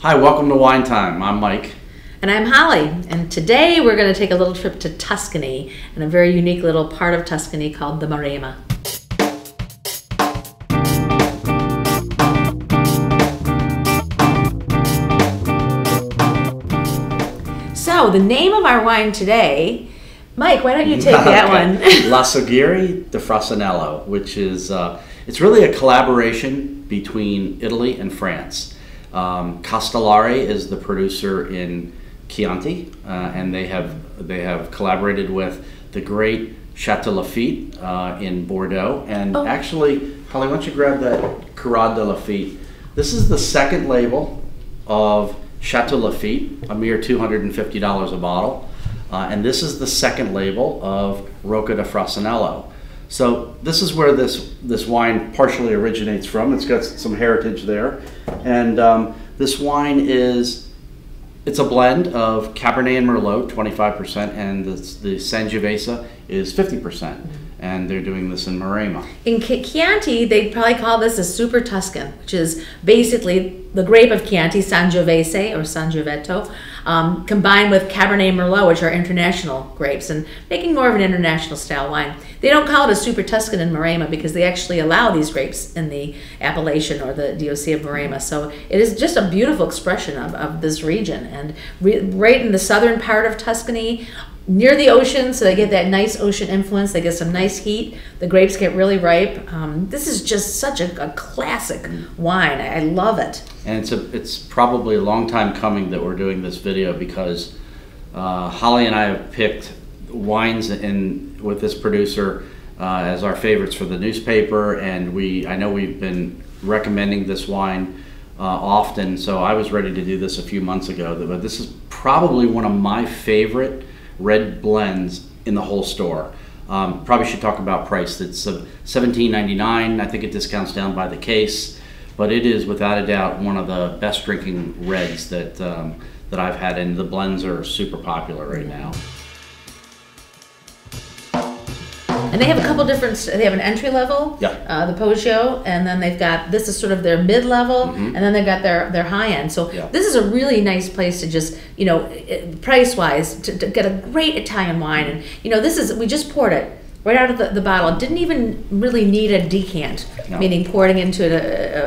Hi, welcome to Wine Time. I'm Mike. And I'm Holly, and today we're going to take a little trip to Tuscany, and a very unique little part of Tuscany called the Maremma. So the name of our wine today, Mike, why don't you take that one? La Sughere di Frassinello, which is, it's really a collaboration between Italy and France. Castellari is the producer in Chianti, and they have collaborated with the great Chateau Lafite in Bordeaux. And actually, Holly, why don't you grab that Cuvée de Lafite? This is the second label of Chateau Lafite, a mere $250 a bottle. And this is the second label of Rocca di Frassinello. So this is where this wine partially originates from. It's got some heritage there. And this wine it's a blend of Cabernet and Merlot, 25%, and the Sangiovese is 50%. And they're doing this in Maremma. In Chianti, they'd probably call this a Super Tuscan, which is basically the grape of Chianti, Sangiovese or Sangioveto, combined with Cabernet Merlot, which are international grapes, and making more of an international style wine. They don't call it a Super Tuscan in Maremma because they actually allow these grapes in the appellation or the DOC of Maremma. So it is just a beautiful expression of this region. And right in the southern part of Tuscany, near the ocean, so they get that nice ocean influence. They get some nice heat. The grapes get really ripe. This is just such a classic wine. I love it. And it's probably a long time coming that we're doing this video because Holly and I have picked wines with this producer as our favorites for the newspaper, and I know we've been recommending this wine often. So I was ready to do this a few months ago, but this is probably one of my favorite red blends in the whole store. Probably should talk about price. It's $17.99. I think it discounts down by the case, but it is without a doubt one of the best drinking reds that I've had, and the blends are super popular right now. And they have a couple different, they have an entry level, the Poggio, and then they've got, this is sort of their mid-level, and then they've got their high end. So this is a really nice place to just, you know, price-wise, to get a great Italian wine. And, you know, this is, we just poured it right out of the bottle. It didn't even really need a decant, meaning pouring into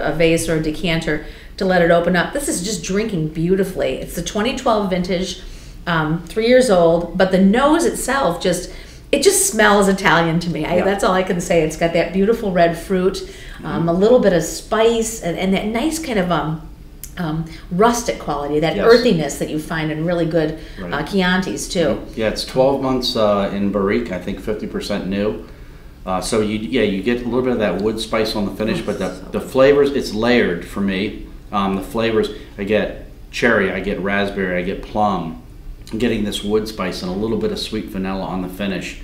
a vase or a decanter to let it open up. This is just drinking beautifully. It's the 2012 vintage, 3 years old, but the nose itself it just smells Italian to me. That's all I can say. It's got that beautiful red fruit, a little bit of spice, and that nice kind of rustic quality, that earthiness that you find in really good Chiantis too. Yeah, it's 12 months in barrique, I think 50% new. So you get a little bit of that wood spice on the finish, but the flavors, it's layered for me. The flavors, I get cherry, I get raspberry, I get plum. Getting this wood spice and a little bit of sweet vanilla on the finish.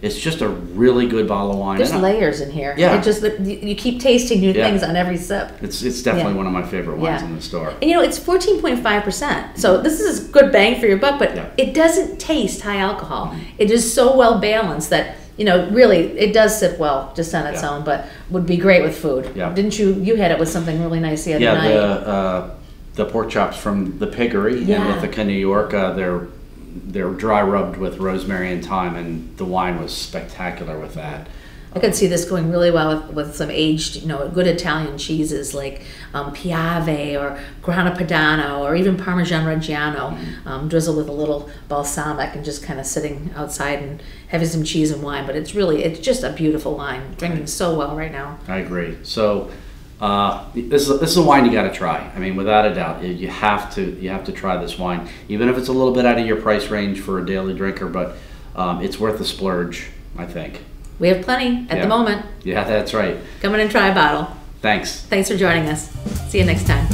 It's just a really good bottle of wine. There's layers in here. Yeah. You keep tasting new things on every sip. It's definitely one of my favorite wines in the store. And you know, it's 14.5%. So this is a good bang for your buck, but it doesn't taste high alcohol. It is so well balanced that, you know, really, it does sip well just on its own, but would be great with food. Yeah. Didn't you had it with something really nice the other night? Yeah, the pork chops from the piggery in Ithaca, New York. They're dry rubbed with rosemary and thyme, and the wine was spectacular with that. I could see this going really well with some aged, you know, good Italian cheeses like Piave or Grana Padano or even Parmesan Reggiano, drizzled with a little balsamic and just kind of sitting outside and having some cheese and wine. But it's just a beautiful wine, drinking so well right now. I agree. So this is a wine you got to try. I mean, without a doubt, you have to try this wine, even if it's a little bit out of your price range for a daily drinker. But it's worth the splurge, I think. We have plenty at the moment. Yeah, that's right. Come in and try a bottle. Thanks. Thanks for joining us. See you next time.